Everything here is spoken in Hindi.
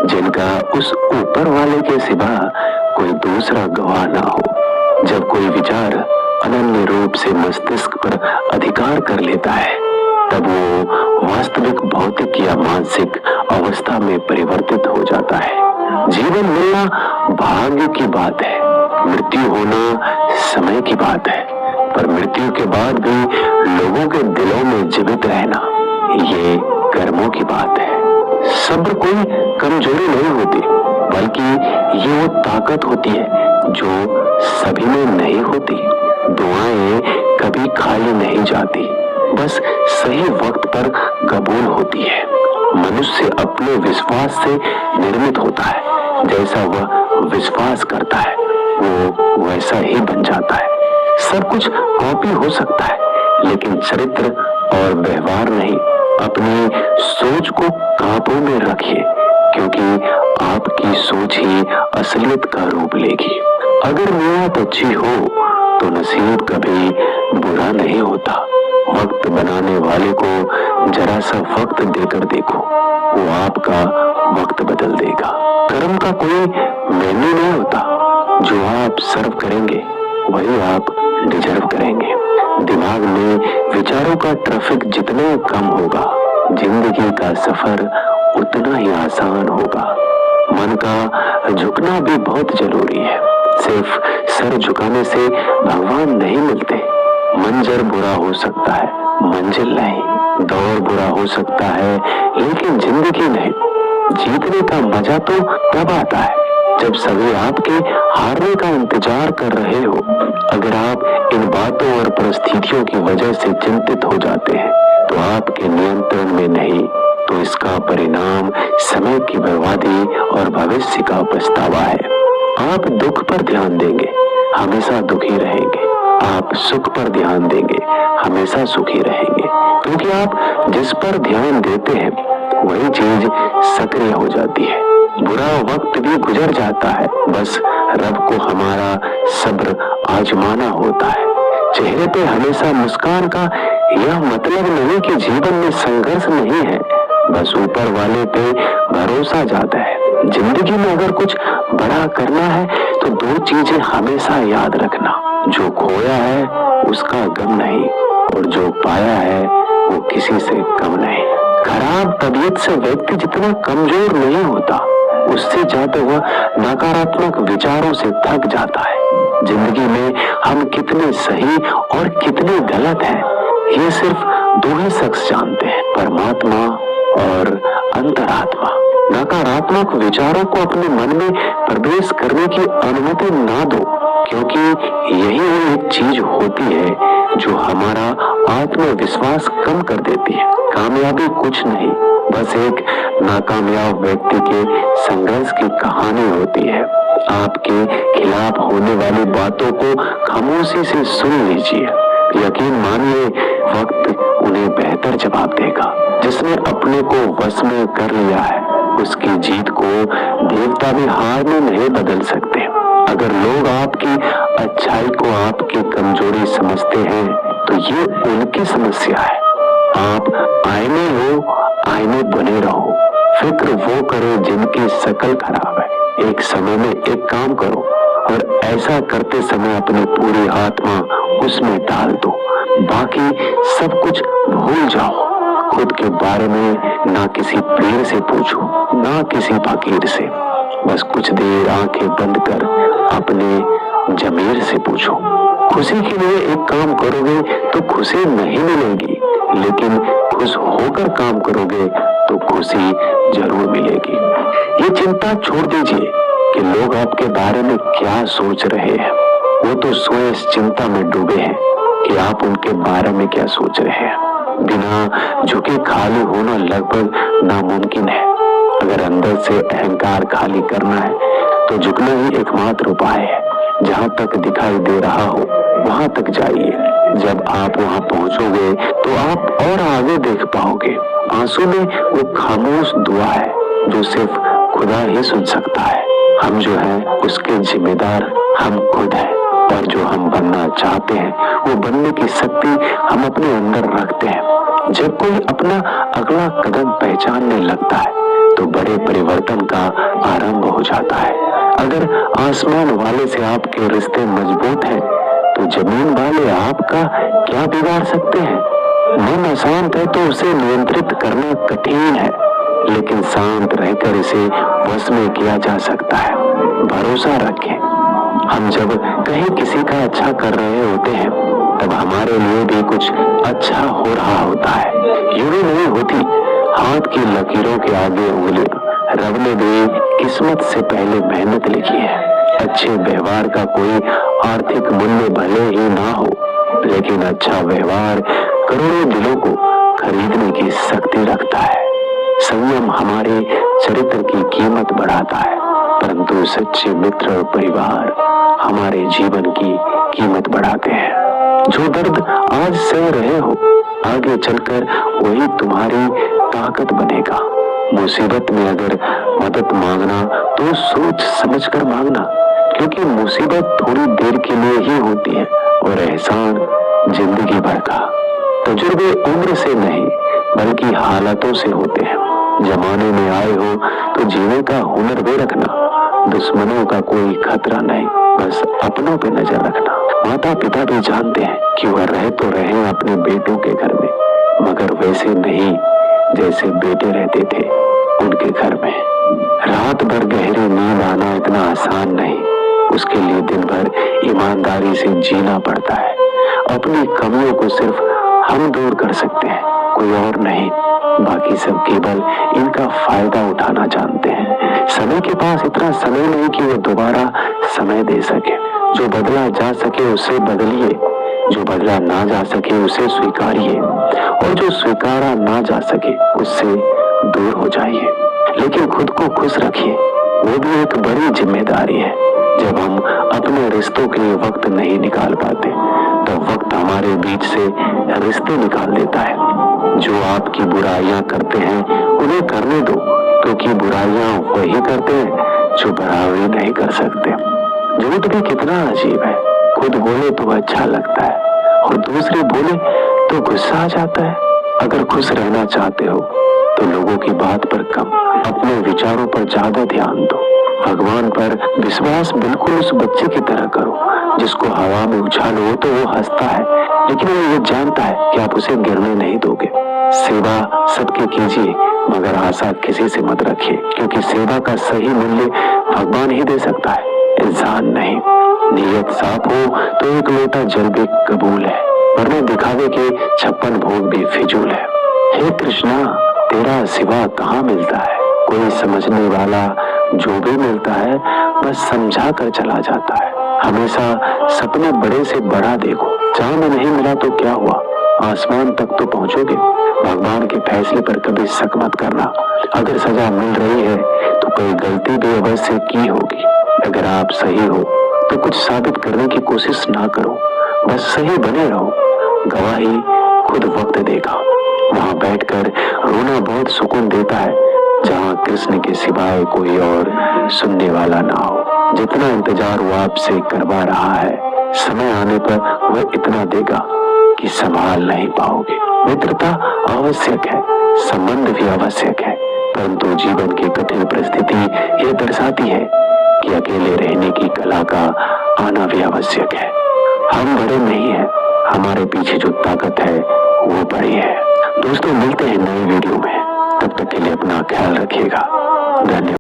जिनका उस ऊपर वाले के सिवा कोई दूसरा गवाह ना हो। जब कोई विचार अनन्य रूप से मस्तिष्क पर अधिकार कर लेता है, तब वो वास्तविक भौतिक या मानसिक अवस्था में परिवर्तित हो जाता है। जीवन मिलना भाग्य की बात है, मृत्यु होना समय की बात है, पर मृत्यु के बाद भी लोगों के दिलों में जीवित रहना ये कर्मों की बात है। सब्र कोई कमजोरी नहीं होती, बल्कि ये वो ताकत होती है जो सभी में नहीं होती। दुआएं कभी खाली नहीं जाती, बस सही वक्त पर कबूल होती है। मनुष्य अपने विश्वास से निर्मित होता है, जैसा वह विश्वास करता है वो वैसा ही बन जाता है। सब कुछ कॉपी हो सकता है, लेकिन चरित्र और व्यवहार नहीं। अपनी सोच को काबू में रखिए, क्योंकि आपकी सोच ही असलियत का रूप लेगी। अगर नियत अच्छी हो तो नसीब कभी बुरा नहीं होता। वक्त बनाने वाले को जरा सा वक्त देकर देखो, वो आपका वक्त बदल देगा। कर्म का कोई मेन्यू नहीं होता, जो आप सर्व करेंगे वही आप डिजर्व करेंगे। दिमाग में विचारों का ट्रैफिक जितना कम होगा, जिंदगी का सफर उतना ही आसान होगा। मन का झुकना भी बहुत जरूरी है। सिर्फ सर झुकाने से भगवान नहीं मिलते। मंजर बुरा हो सकता है, मंजिल नहीं। दौर बुरा हो सकता है, लेकिन जिंदगी नहीं। जीतने का मजा तो तब आता है जब सभी आपके हारने का इंतजार कर रहे हो। अगर आप इन बातों और परिस्थितियों की वजह से चिंतित हो जाते हैं, तो आपके नियंत्रण में नहीं, तो इसका परिणाम समय की बर्बादी और भविष्य का पछतावा है। आप दुख पर ध्यान देंगे, हमेशा दुखी रहेंगे। आप सुख पर ध्यान देंगे, हमेशा सुखी रहेंगे। क्योंकि आप जिस पर ध्यान देते हैं वही चीज सक्रिय हो जाती है। बुरा वक्त भी गुजर जाता है, बस रब को हमारा सब्र आजमाना होता है। चेहरे पे हमेशा मुस्कान का यह मतलब नहीं कि जीवन में संघर्ष नहीं है, बस ऊपर वाले पे भरोसा ज्यादा है। जिंदगी में अगर कुछ बड़ा करना है तो दो चीजें हमेशा याद रखना, जो खोया है उसका गम नहीं, और जो पाया है वो किसी से कम नहीं। खराब तबीयत से व्यक्ति जितना कमजोर नहीं होता, उससे ज्यादा वह नकारात्मक विचारों से थक जाता है। जिंदगी में हम कितने सही और कितने गलत हैं, ये सिर्फ दो ही शख्स जानते हैं, परमात्मा और अंतरात्मा। नकारात्मक विचारों को अपने मन में प्रवेश करने की अनुमति ना दो, क्योंकि यही वो एक चीज होती है जो हमारा आत्मविश्वास कम कर देती है। कामयाबी कुछ नहीं, बस एक नाकामयाब व्यक्ति के संघर्ष की कहानी होती है। आपके खिलाफ होने वाली बातों को खामोशी से सुन लीजिए। यकीन मानिए, वक्त उन्हें बेहतर जवाब देगा। जिसने अपने को वश में कर लिया है, उसकी जीत को देवता भी हार में नहीं बदल सकते। अगर लोग आपकी अच्छाई को आपकी कमजोरी समझते हैं, तो ये उनकी समस्या है। आप आईने हो, आईने बने रहो। फिक्र वो करो जिनकी शकल खराब है। एक समय में एक काम करो, और ऐसा करते समय अपनी पूरी आत्मा उसमें डाल दो। बाकी सब कुछ भूल जाओ। खुद के बारे में ना किसी पीर से पूछो, ना किसी फकीर से। बस कुछ देर आंखें बंद कर अपने जमीर से पूछो। खुशी के लिए एक काम करोगे तो खुशी नहीं मिलेगी, लेकिन खुश होकर काम करोगे तो खुशी जरूर मिलेगी। ये चिंता छोड़ दीजिए कि लोग आपके बारे में क्या सोच रहे हैं। वो तो स्वयं इस चिंता में डूबे हैं कि आप उनके बारे में क्या सोच रहे हैं। बिना झुके खाली होना लगभग नामुमकिन है। अगर अंदर से अहंकार खाली करना है तो झुकना ही एकमात्र उपाय है। जहाँ तक दिखाई दे रहा हो वहां तक जाइए। जब आप वहां पहुंचोगे तो आप और आगे देख पाओगे। आंसू में वो खामोश दुआ है जो सिर्फ खुदा ही सुन सकता है। हम जो हैं उसके जिम्मेदार हम खुद हैं, और जो हम बनना चाहते हैं वो बनने की शक्ति हम अपने अंदर रखते हैं। जब कोई अपना अगला कदम पहचानने लगता है तो बड़े परिवर्तन का आरंभ हो जाता है। अगर आसमान वाले से आपके रिश्ते मजबूत हैं, तो जमीन वाले आपका क्या बिगाड़ सकते हैं? मन अशांत है तो उसे नियंत्रित करना कठिन है, लेकिन शांत रहकर इसे वश में किया जा सकता है। भरोसा रखें। हम जब कहीं किसी का अच्छा कर रहे होते हैं, तब हमारे लिए भी कुछ अच्छा हो रहा होता है। यूं नहीं होती हाथ की लकीरों के आगे उंगलियां। रब ने भी किस्मत से पहले मेहनत लिखी है। अच्छे व्यवहार का कोई आर्थिक मूल्य भले ही ना हो, लेकिन अच्छा व्यवहार करोड़ों दिलों को खरीदने की शक्ति रखता है। संयम हमारे चरित्र की कीमत बढ़ाता है, परंतु सच्चे मित्र और परिवार हमारे जीवन की कीमत बढ़ाते हैं। जो दर्द आज सह रहे हो, आगे चलकर वही तुम्हारी ताकत बनेगा। मुसीबत में अगर मदद मांगना तो सोच समझकर मांगना, क्योंकि मुसीबत थोड़ी देर के लिए ही होती है और एहसान जिंदगी भर का। तजुर्बे उम्र से नहीं बल्कि हालातों से होते हैं। जमाने में आए हो तो जीने का हुनर भी रखना। दुश्मनों का कोई खतरा नहीं, बस अपनों पे नजर रखना। माता पिता भी जानते हैं कि वह रह तो रहे अपने बेटों के घर में, मगर वैसे नहीं जैसे बेटे रहते थे उनके घर में। रात भर गहरी नींद आना इतना आसान नहीं, उसके लिए दिन भर ईमानदारी से जीना पड़ता है। अपनी कमियों को सिर्फ हम दूर कर सकते हैं, कोई और नहीं। बाकी सब केवल इनका फायदा उठाना जानते हैं। समय के पास इतना समय नहीं कि वो दोबारा समय दे सके। जो बदला जा सके उसे बदलिए, जो बदला ना जा सके उसे स्वीकारिए, और जो स्वीकारा ना जा सके उससे दूर हो जाइए। लेकिन खुद को खुश रखिए, वो भी एक बड़ी जिम्मेदारी है। जब हम अपने रिश्तों के लिए वक्त नहीं निकाल पाते, तब वक्त हमारे बीच से रिश्ते निकाल देता है। जो आपकी बुराइयां करते हैं उन्हें करने दो, क्योंकि बुराइयां वही करते हैं जो बराबरी नहीं कर सकते। झूठ भी कितना अजीब है, खुद बोले तो अच्छा लगता है और दूसरे बोले तो गुस्सा आ जाता है। अगर खुश रहना चाहते हो तो लोगों की बात पर कम, अपने विचारों पर ज्यादा ध्यान दो। भगवान पर विश्वास बिल्कुल उस बच्चे की तरह करो जिसको हवा में उछालो तो वो हंसता है, लेकिन वो ये जानता है कि आप उसे गिरने नहीं दोगे। सेवा सबके कीजिए, मगर आशा किसी से मत रखिए, क्योंकि सेवा का सही मूल्य भगवान ही दे सकता है, इंसान नहीं। नीयत साफ हो तो एक लोटा जल भी कबूल है, वरना दिखावे के 56 भोग भी फिजूल है। हे कृष्णा, तेरा सिवा कहाँ मिलता है कोई समझने वाला। जो भी मिलता है बस समझा कर चला जाता है। हमेशा सपने बड़े से बड़ा देखो। चांद नहीं मिला तो क्या हुआ, आसमान तक तो पहुंचोगे। भगवान के फैसले पर कभी शक मत करना। अगर सजा मिल रही है तो कोई गलती भी अवश्य की होगी। अगर आप सही हो तो कुछ साबित करने की कोशिश ना करो, बस सही बने रहो। गवाही खुद वक्त देगा। वहां बैठकर रोना बहुत सुकून देता है, जहां कृष्ण के सिवाय कोई और सुनने वाला ना हो। जितना इंतजार वो आपसे करवा रहा है, समय आने पर वह इतना देगा कि संभाल नहीं पाओगे। मित्रता आवश्यक है, संबंध भी आवश्यक है, परंतु जीवन की कठिन परिस्थिति यह दर्शाती है कि अकेले रहने की कला का आना भी आवश्यक है। हम बड़े नहीं हैं, हमारे पीछे जो ताकत है वो बड़ी है। दोस्तों, मिलते हैं नई वीडियो में, तब तक के लिए अपना ख्याल रखिएगा। धन्यवाद।